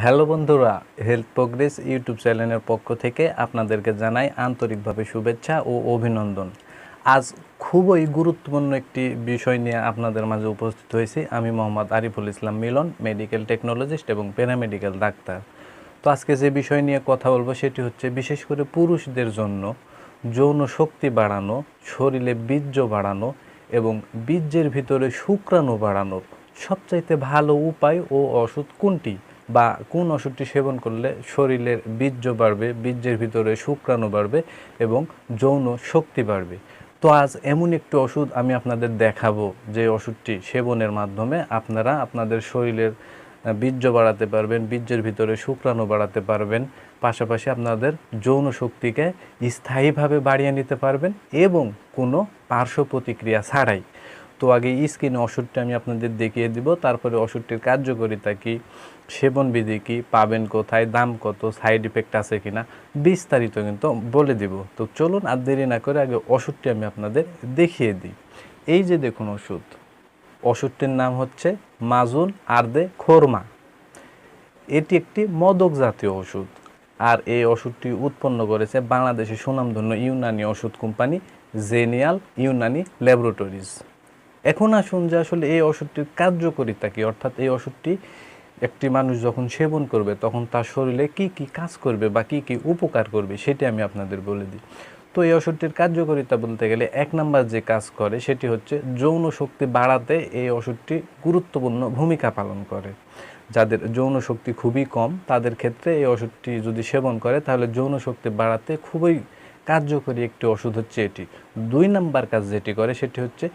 Hello বন্ধুরা, health progress YouTube চ্যানেলের পক্ষ থেকে আপনাদেরকে জানাই আন্তরিকভাবে শুভেচ্ছা ও অভিনন্দন। আজ খুবই গুরুত্বপূর্ণ একটি বিষয় নিয়ে আপনাদের মাঝে উপস্থিত হয়েছি। আমি মোহাম্মদ আরিফুল ইসলাম মিলন, মেডিকেল টেকনোলজিস্ট এবং প্যারামেডিক্যাল ডাক্তার। তো আজকে যে বিষয় নিয়ে কথা বলবো সেটি হচ্ছে বিশেষ করে পুরুষদের জন্য যৌন শক্তি বাড়ানো, শরীরে বীর্য বাড়ানো এবং বীর্যের ভিতরে শুক্রাণু বাড়ানোর সবচাইতে ভালো উপায় ও ওষুধ কোনটি, বা কোন ওষুধটি সেবন করলে শরীরের বীর্য বাড়বে, বীর্যের ভিতরে শুক্রাণু বাড়বে এবং যৌন শক্তি বাড়বে। তো আজ এমন একটি ওষুধ আমি আপনাদের দেখাবো যে ওষুধটি সেবনের মাধ্যমে আপনারা আপনাদের শরীরের বীর্য বাড়াতে পারবেন, বীর্যের ভিতরে শুক্রাণু বাড়াতে পারবেন, পাশাপাশি আপনাদের যৌন শক্তিকে স্থায়ীভাবে বাড়িয়ে নিতে পারবেন এবং কোনো পার্শ্ব প্রতিক্রিয়া ছাড়াই। তো আগে স্ক্রিনে ওষুধটা আমি আপনাদের দেখিয়ে দিব, তারপরে ওষুধটির কার্যকারিতা কী, সেবনবিধি কী, পাবেন কোথায়, দাম কত, সাইড ইফেক্ট আছে কিনা বিস্তারিত কিন্তু বলে দিব। তো চলুন আর দেরি না করে আগে ওষুধটি আমি আপনাদের দেখিয়ে দিই। এই যে দেখুন ওষুধটির নাম হচ্ছে মাজুন আর্দে খোরমা। এটি একটি মদক জাতীয় ওষুধ, আর এই ওষুধটি উৎপন্ন করেছে বাংলাদেশের সুনামধন্য ইউনানি ওষুধ কোম্পানি জেনিয়াল ইউনানি ল্যাবরেটরিজ। এখন আসুন যে আসলে এই ওষুধটির কার্যকারিতা কী, অর্থাৎ এই ওষুধটি একটি মানুষ যখন সেবন করবে তখন তার শরীরে কি কি কাজ করবে বা কি কি উপকার করবে সেটি আমি আপনাদের বলে দিই। তো এই ওষুধটির কার্যকারিতা বলতে গেলে 1 নাম্বার যে কাজ করে সেটি হচ্ছে যৌন শক্তি বাড়াতে এই ওষুধটি গুরুত্বপূর্ণ ভূমিকা পালন করে। যাদের যৌন শক্তি খুবই কম তাদের ক্ষেত্রে এই ওষুধটি যদি সেবন করে তাহলে যৌন শক্তি বাড়াতে খুবই কার্যকরী একটি ওষুধ হচ্ছে এটি। 2 নাম্বার কাজ যেটি করে সেটি হচ্ছে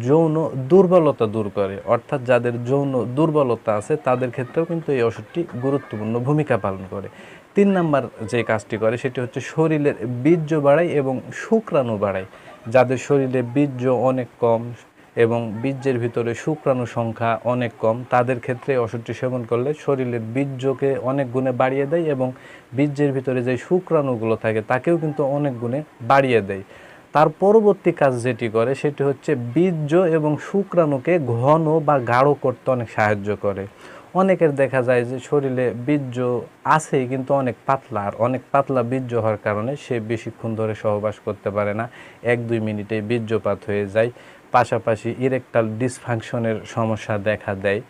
যৌন দুর্বলতা দূর করে, অর্থাৎ যাদের যৌন দুর্বলতা আছে তাদের ক্ষেত্রেও কিন্তু এই ওষুধটি গুরুত্বপূর্ণ ভূমিকা পালন করে। 3 নাম্বার যে কাজটি করে সেটি হচ্ছে শরীরের বীর্য বাড়ায় এবং শুক্রাণু বাড়ায়। যাদের শরীরে বীর্য অনেক কম এবং বীর্যের ভিতরে শুক্রাণু সংখ্যা অনেক কম তাদের ক্ষেত্রে ওষুধটি সেবন করলে শরীরের বীর্যকে অনেক গুণে বাড়িয়ে দেয় এবং বীর্যের ভিতরে যে শুক্রাণুগুলো থাকে তাকেও কিন্তু অনেক গুণে বাড়িয়ে দেয়। তার পরবর্তী কাজ যেটি করে সেটি হচ্ছে বীর্য এবং শুক্রাণুকে ঘন বা গাঢ় করতে অনেক সাহায্য করে। অনেকের দেখা যায় যে শরীরে বীর্য আছে কিন্তু অনেক পাতলা, আর অনেক পাতলা বীর্য হওয়ার কারণে সে বেশিক্ষণ ধরে সহবাস করতে পারে না, 1-2 মিনিটেই বীর্যপাত হয়ে যায়। পাশাপাশি ইরেকটাল ডিসফাংশনের সমস্যা দেখা দেয়।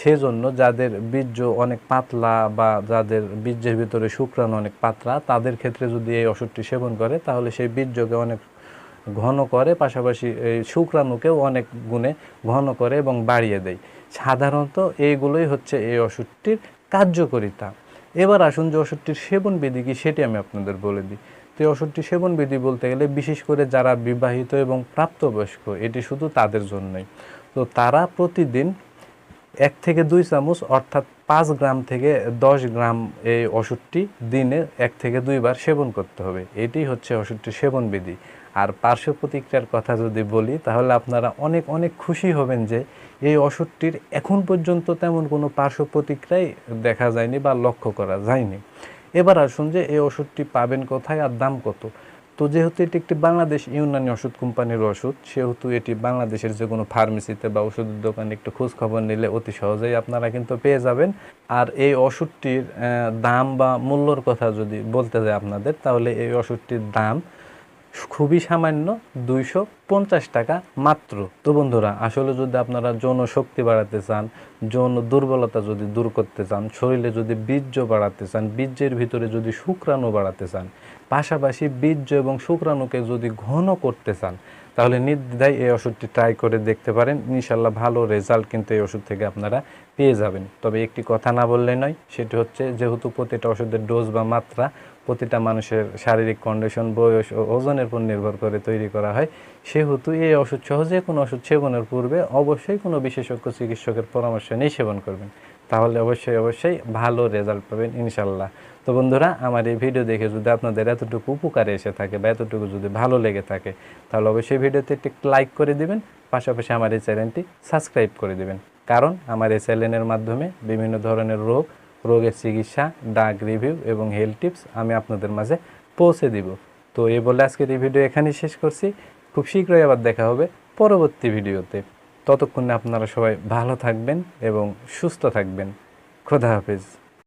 সেজন্য যাদের বীর্য অনেক পাতলা বা যাদের বীর্যের ভিতরে শুক্রাণু অনেক পাতলা তাদের ক্ষেত্রে যদি এই ওষুধটি সেবন করে তাহলে সেই বীর্যকে অনেক ঘন করে, পাশাপাশি এই শুক্রাণুকেও অনেক গুণে ঘন করে এবং বাড়িয়ে দেয়। সাধারণত এইগুলোই হচ্ছে এই ওষুধটির কার্যকারিতা। এবার আসুন যে ওষুধটির সেবনবিধি কী সেটি আমি আপনাদের বলে দিই। তো এই ওষুধটি সেবনবিধি বলতে গেলে বিশেষ করে যারা বিবাহিত এবং প্রাপ্তবয়স্ক এটি শুধু তাদের জন্যই। তো তারা প্রতিদিন 1 থেকে 2 চামচ অর্থাৎ 5 গ্রাম থেকে 10 গ্রাম এই ওষুধটি দিনে 1 থেকে 2 বার সেবন করতে হবে। এটি হচ্ছে ওষুধটির সেবনবিধি। আর পার্শ্ব প্রতিক্রিয়ার কথা যদি বলি তাহলে আপনারা অনেক অনেক খুশি হবেন যে এই ওষুধটির এখন পর্যন্ত তেমন কোনো পার্শ্ব প্রতিক্রিয়াই দেখা যায়নি বা লক্ষ্য করা যায়নি। এবার আসুন যে এই ওষুধটি পাবেন কোথায় আর দাম কত। তো যেহেতু এটি একটি বাংলাদেশ ইউনানি ওষুধ কোম্পানির ওষুধ সেহেতু এটি বাংলাদেশের যে কোনো ফার্মেসিতে বা ওষুধের দোকানে একটু খোঁজ খবর নিলে অতি সহজেই আপনারা কিন্তু পেয়ে যাবেন। আর এই ওষুধটির দাম বা মূল্যর কথা যদি বলতে যাই আপনাদের তাহলে এই ওষুধটির দাম খুবই সামান্য, 250 টাকা মাত্র। তো বন্ধুরা আসলে যদি আপনারা যৌন শক্তি বাড়াতে চান, যৌন দুর্বলতা যদি দূর করতে চান, শরীরে যদি বীর্য বাড়াতে চান, বীর্যের ভিতরে যদি শুক্রাণু বাড়াতে চান, পাশাপাশি বীর্য এবং শুক্রাণুকে যদি ঘন করতে চান তাহলে নির্দ্বিধায় এই ওষুধটি ট্রাই করে দেখতে পারেন। ইনশাল্লাহ ভালো রেজাল্ট কিন্তু এই ওষুধ থেকে আপনারা পেয়ে যাবেন। তবে একটি কথা না বললেই নয়, সেটি হচ্ছে যেহেতু প্রতিটা ওষুধের ডোজ বা মাত্রা প্রতিটা মানুষের শারীরিক কন্ডিশন, বয়স ও ওজনের উপর নির্ভর করে তৈরি করা হয়, সেহেতু এই ওষুধ সহজে কোনো ওষুধ সেবনের পূর্বে অবশ্যই কোনো বিশেষজ্ঞ চিকিৎসকের পরামর্শ নিয়ে সেবন করবেন, তাহলে অবশ্যই ভালো রেজাল্ট পাবেন ইনশাল্লাহ। তো বন্ধুরা আমার এই ভিডিও দেখে যদি আপনাদের এতটুকু উপকারে এসে থাকে বা এতটুকু যদি ভালো লেগে থাকে তাহলে অবশ্যই ভিডিওতে একটি লাইক করে দিবেন, পাশাপাশি আমার এই চ্যানেলটি সাবস্ক্রাইব করে দিবেন। কারণ আমার এই চ্যানেলের মাধ্যমে বিভিন্ন ধরনের রোগের চিকিৎসা, ডাক রিভিউ এবং হেলথ টিপস আমি আপনাদের মাঝে পৌঁছে দিব। তো এই বলে আজকের এই ভিডিও এখানেই শেষ করছি। খুব শীঘ্রই আবার দেখা হবে পরবর্তী ভিডিওতে। ততক্ষণে আপনারা সবাই ভালো থাকবেন এবং সুস্থ থাকবেন। খোদা হাফেজ।